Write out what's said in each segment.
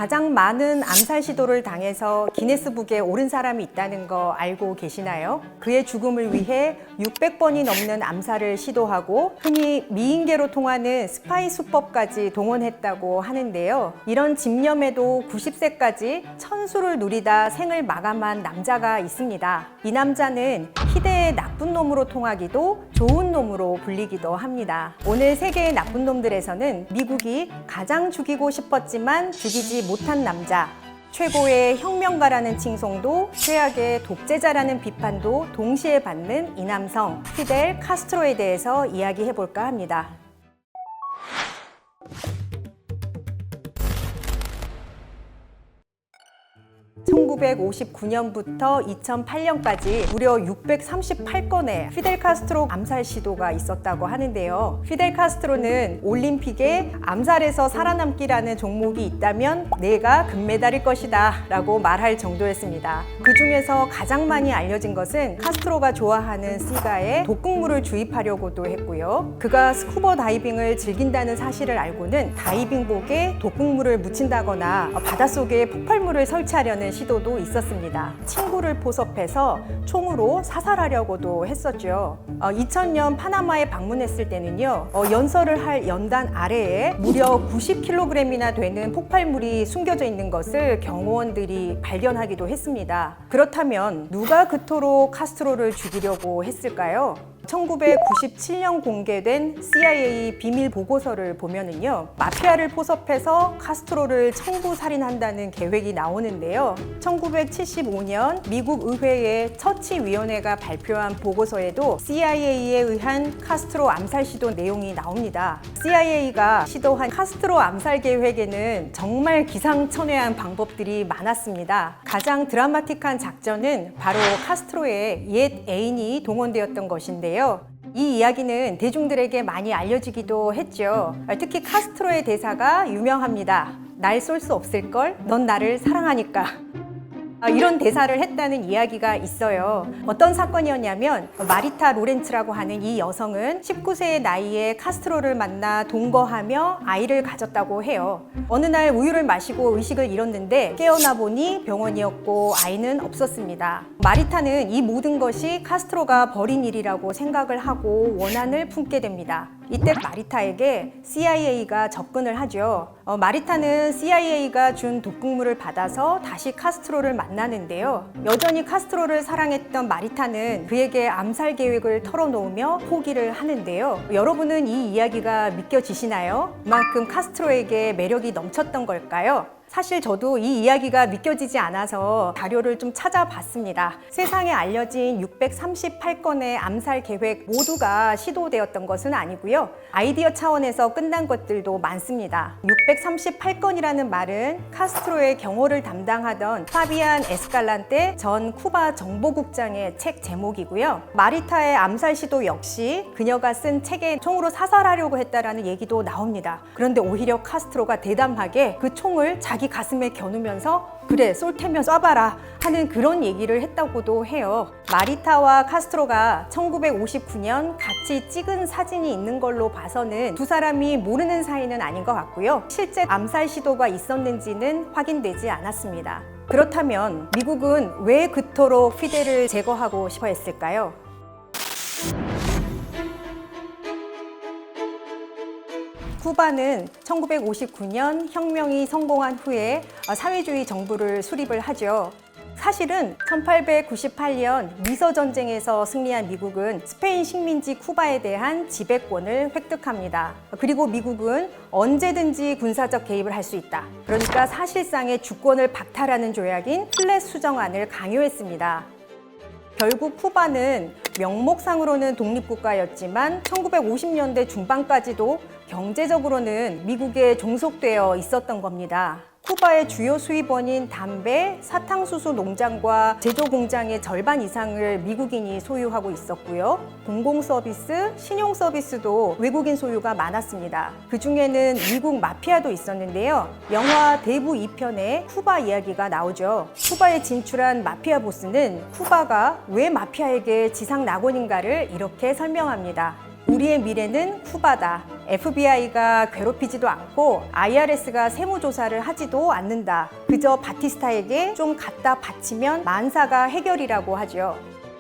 가장 많은 암살 시도를 당해서 기네스북에 오른 사람이 있다는 거 알고 계시나요? 그의 죽음을 위해 600번이 넘는 암살을 시도하고 흔히 미인계로 통하는 스파이 수법까지 동원했다고 하는데요. 이런 집념에도 90세까지 천수를 누리다 생을 마감한 남자가 있습니다. 이 남자는 희대의 나쁜 놈으로 통하기도 좋은 놈으로 불리기도 합니다. 오늘 세계의 나쁜 놈들에서는 미국이 가장 죽이고 싶었지만 죽이지 못한 남자, 최고의 혁명가라는 칭송도 최악의 독재자라는 비판도 동시에 받는 이 남성 피델 카스트로에 대해서 이야기해 볼까 합니다. 1959년부터 2008년까지 무려 638건의 피델 카스트로 암살 시도가 있었다고 하는데요. 피델 카스트로는 올림픽에 암살에서 살아남기라는 종목이 있다면 내가 금메달일 것이다 라고 말할 정도였습니다. 그 중에서 가장 많이 알려진 것은 카스트로가 좋아하는 시가에 독극물을 주입하려고도 했고요. 그가 스쿠버 다이빙을 즐긴다는 사실을 알고는 다이빙복에 독극물을 묻힌다거나 바닷속에 폭발물을 설치하려는 시도도 있었습니다. 친구를 포섭해서 총으로 사살하려고도 했었죠. 2000년 파나마에 방문했을 때는요, 연설을 할 연단 아래에 무려 90kg이나 되는 폭발물이 숨겨져 있는 것을 경호원들이 발견하기도 했습니다. 그렇다면 누가 그토록 카스트로를 죽이려고 했을까요? 1997년 공개된 CIA 비밀 보고서를 보면은요, 마피아를 포섭해서 카스트로를 청부 살인한다는 계획이 나오는데요. 1975년 미국 의회의 처치위원회가 발표한 보고서에도 CIA에 의한 카스트로 암살 시도 내용이 나옵니다. CIA가 시도한 카스트로 암살 계획에는 정말 기상천외한 방법들이 많았습니다. 가장 드라마틱한 작전은 바로 카스트로의 옛 애인이 동원되었던 것인데요. 이 이야기는 대중들에게 많이 알려지기도 했죠. 특히 카스트로의 대사가 유명합니다. 날 쏠 수 없을걸? 넌 나를 사랑하니까. 이런 대사를 했다는 이야기가 있어요. 어떤 사건이었냐면 마리타 로렌츠라고 하는 이 여성은 19세의 나이에 카스트로를 만나 동거하며 아이를 가졌다고 해요. 어느 날 우유를 마시고 의식을 잃었는데 깨어나 보니 병원이었고 아이는 없었습니다. 마리타는 이 모든 것이 카스트로가 벌인 일이라고 생각을 하고 원한을 품게 됩니다. 이때 마리타에게 CIA가 접근을 하죠. 마리타는 CIA가 준 독극물을 받아서 다시 카스트로를 만나는데요. 여전히 카스트로를 사랑했던 마리타는 그에게 암살 계획을 털어놓으며 포기를 하는데요. 여러분은 이 이야기가 믿겨지시나요? 그만큼 카스트로에게 매력이 넘쳤던 걸까요? 사실 저도 이 이야기가 믿겨지지 않아서 자료를 좀 찾아봤습니다. 세상에 알려진 638건의 암살 계획 모두가 시도되었던 것은 아니고요. 아이디어 차원에서 끝난 것들도 많습니다. 638건이라는 말은 카스트로의 경호를 담당하던 파비안 에스칼란테 전 쿠바 정보국장의 책 제목이고요. 마리타의 암살 시도 역시 그녀가 쓴 책에 총으로 사살하려고 했다라는 얘기도 나옵니다. 그런데 오히려 카스트로가 대담하게 그 총을 자기 가슴에 겨누면서 그래 쏠 테면 쏴봐라 하는 그런 얘기를 했다고도 해요. 마리타와 카스트로가 1959년 같이 찍은 사진이 있는 걸로 봐서는 두 사람이 모르는 사이는 아닌 것 같고요. 실제 암살 시도가 있었는지는 확인되지 않았습니다. 그렇다면 미국은 왜 그토록 피델을 제거하고 싶어 했을까요? 쿠바는 1959년 혁명이 성공한 후에 사회주의 정부를 수립을 하죠. 사실은 1898년 미서전쟁에서 승리한 미국은 스페인 식민지 쿠바에 대한 지배권을 획득합니다. 그리고 미국은 언제든지 군사적 개입을 할 수 있다. 그러니까 사실상의 주권을 박탈하는 조약인 플렛 수정안을 강요했습니다. 결국 쿠바는 명목상으로는 독립국가였지만 1950년대 중반까지도 경제적으로는 미국에 종속되어 있었던 겁니다. 쿠바의 주요 수입원인 담배, 사탕수수 농장과 제조 공장의 절반 이상을 미국인이 소유하고 있었고요. 공공서비스, 신용서비스도 외국인 소유가 많았습니다. 그 중에는 미국 마피아도 있었는데요. 영화 대부 2편에 쿠바 이야기가 나오죠. 쿠바에 진출한 마피아 보스는 쿠바가 왜 마피아에게 지상 낙원인가를 이렇게 설명합니다. 우리의 미래는 쿠바다. FBI가 괴롭히지도 않고 IRS가 세무조사를 하지도 않는다. 그저 바티스타에게 좀 갖다 바치면 만사가 해결이라고 하죠.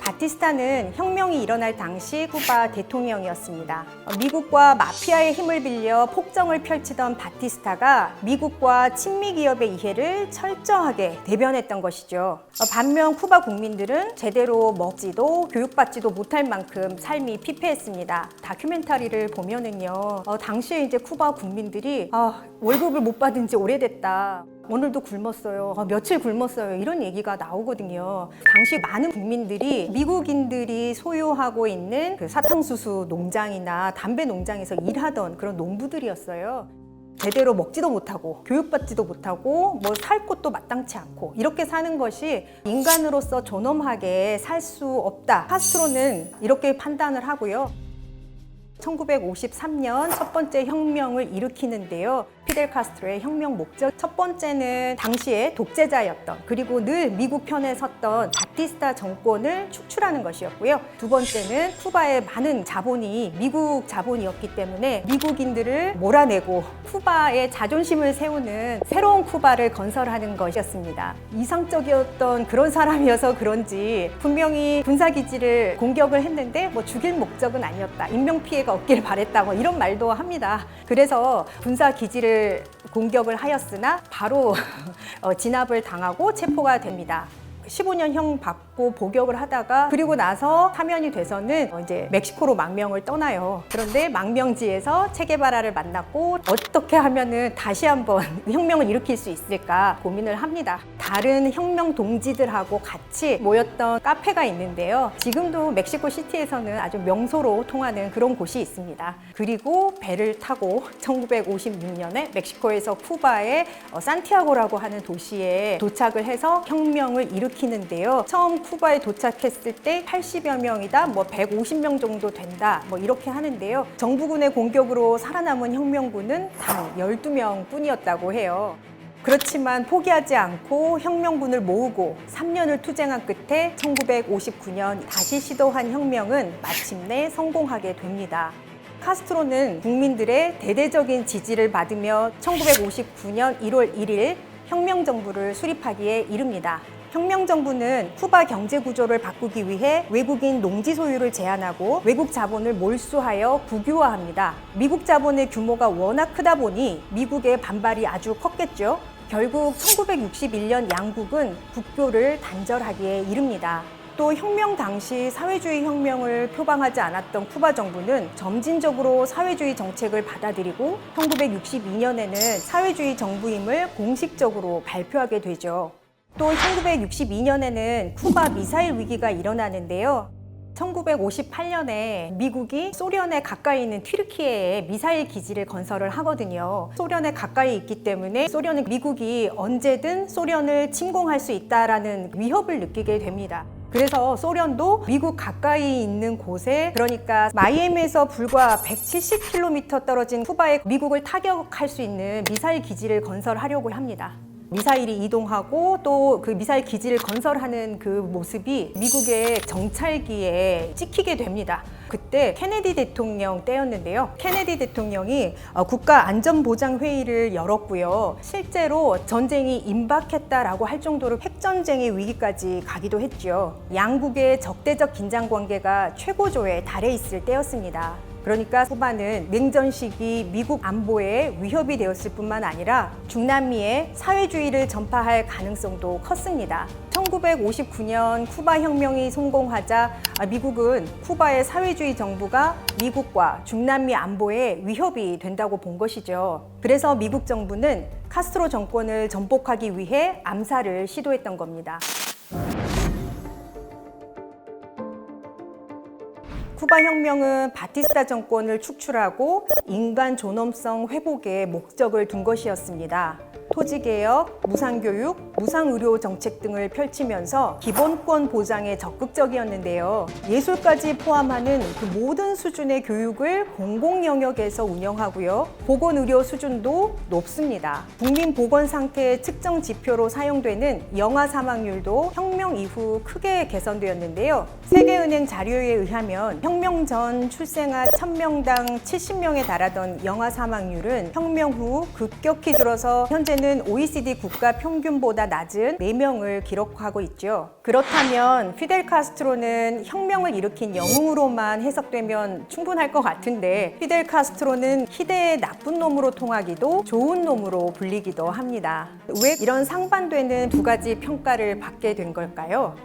바티스타는 혁명이 일어날 당시 쿠바 대통령이었습니다. 미국과 마피아의 힘을 빌려 폭정을 펼치던 바티스타가 미국과 친미 기업의 이해를 철저하게 대변했던 것이죠. 반면 쿠바 국민들은 제대로 먹지도 교육받지도 못할 만큼 삶이 피폐했습니다. 다큐멘터리를 보면은요, 당시에 이제 쿠바 국민들이 월급을 못 받은 지 오래됐다. 오늘도 굶었어요. 며칠 굶었어요. 이런 얘기가 나오거든요. 당시 많은 국민들이 미국인들이 소유하고 있는 그 사탕수수 농장이나 담배 농장에서 일하던 그런 농부들이었어요. 제대로 먹지도 못하고 교육받지도 못하고 뭐 살 곳도 마땅치 않고 이렇게 사는 것이 인간으로서 존엄하게 살 수 없다. 카스트로는 이렇게 판단을 하고요. 1953년 첫 번째 혁명을 일으키는데요. 피델 카스트로의 혁명 목적 첫 번째는 당시에 독재자였던 그리고 늘 미국 편에 섰던 바티스타 정권을 축출하는 것이었고요. 두 번째는 쿠바의 많은 자본이 미국 자본이었기 때문에 미국인들을 몰아내고 쿠바의 자존심을 세우는 새로운 쿠바를 건설하는 것이었습니다. 이상적이었던 그런 사람이어서 그런지 분명히 군사기지를 공격을 했는데 뭐 죽일 목적은 아니었다. 인명피해가 없길 바랬다. 뭐 이런 말도 합니다. 그래서 군사기지를 공격을 하였으나 바로 진압을 당하고 체포가 됩니다. 15년형 받고 복역을 하다가 그리고 나서 사면이 돼서는 이제 멕시코로 망명을 떠나요. 그런데 망명지에서 체게바라를 만났고 어떻게 하면은 다시 한번 혁명을 일으킬 수 있을까 고민을 합니다. 다른 혁명 동지들하고 같이 모였던 카페가 있는데요. 지금도 멕시코 시티에서는 아주 명소로 통하는 그런 곳이 있습니다. 그리고 배를 타고 1956년에 멕시코에서 쿠바의 산티아고라고 하는 도시에 도착을 해서 혁명을 일으키는데요. 처음 쿠바에 도착했을 때 80여 명이다, 뭐 150명 정도 된다, 뭐 이렇게 하는데요. 정부군의 공격으로 살아남은 혁명군은 단 12명 뿐이었다고 해요. 그렇지만 포기하지 않고 혁명군을 모으고 3년을 투쟁한 끝에 1959년 다시 시도한 혁명은 마침내 성공하게 됩니다. 카스트로는 국민들의 대대적인 지지를 받으며 1959년 1월 1일 혁명정부를 수립하기에 이릅니다. 혁명정부는 쿠바 경제 구조를 바꾸기 위해 외국인 농지 소유를 제한하고 외국 자본을 몰수하여 국유화합니다. 미국 자본의 규모가 워낙 크다 보니 미국의 반발이 아주 컸겠죠. 결국 1961년 양국은 국교를 단절하기에 이릅니다. 또 혁명 당시 사회주의 혁명을 표방하지 않았던 쿠바 정부는 점진적으로 사회주의 정책을 받아들이고 1962년에는 사회주의 정부임을 공식적으로 발표하게 되죠. 또 1962년에는 쿠바 미사일 위기가 일어나는데요. 1958년에 미국이 소련에 가까이 있는 튀르키예에 미사일 기지를 건설을 하거든요. 소련에 가까이 있기 때문에 소련은 미국이 언제든 소련을 침공할 수 있다라는 위협을 느끼게 됩니다. 그래서 소련도 미국 가까이 있는 곳에, 그러니까 마이애미에서 불과 170km 떨어진 쿠바에 미국을 타격할 수 있는 미사일 기지를 건설하려고 합니다. 미사일이 이동하고 또 그 미사일 기지를 건설하는 그 모습이 미국의 정찰기에 찍히게 됩니다. 그때 케네디 대통령 때였는데요. 케네디 대통령이 국가안전보장회의를 열었고요. 실제로 전쟁이 임박했다라고 할 정도로 핵전쟁의 위기까지 가기도 했죠. 양국의 적대적 긴장관계가 최고조에 달해 있을 때였습니다. 그러니까 쿠바는 냉전 시기 미국 안보에 위협이 되었을 뿐만 아니라 중남미에 사회주의를 전파할 가능성도 컸습니다. 1959년 쿠바 혁명이 성공하자 미국은 쿠바의 사회주의 정부가 미국과 중남미 안보에 위협이 된다고 본 것이죠. 그래서 미국 정부는 카스트로 정권을 전복하기 위해 암살을 시도했던 겁니다. 쿠바 혁명은 바티스타 정권을 축출하고 인간 존엄성 회복에 목적을 둔 것이었습니다. 토지개혁, 무상교육, 무상의료 정책 등을 펼치면서 기본권 보장에 적극적이었는데요. 예술까지 포함하는 그 모든 수준의 교육을 공공 영역에서 운영하고요. 보건의료 수준도 높습니다. 국민 보건 상태의 측정 지표로 사용되는 영아 사망률도 혁명 이후 크게 개선되었는데요. 세계은행 자료에 의하면 혁명 전 출생아 1000명당 70명에 달하던 영아 사망률은 혁명 후 급격히 줄어서 현재는 OECD 국가 평균보다 낮은 4명을 기록하고 있죠. 그렇다면 피델 카스트로는 혁명을 일으킨 영웅으로만 해석되면 충분할 것 같은데 피델 카스트로는 희대의 나쁜 놈으로 통하기도 좋은 놈으로 불리기도 합니다. 왜 이런 상반되는 두 가지 평가를 받게 된 걸까요?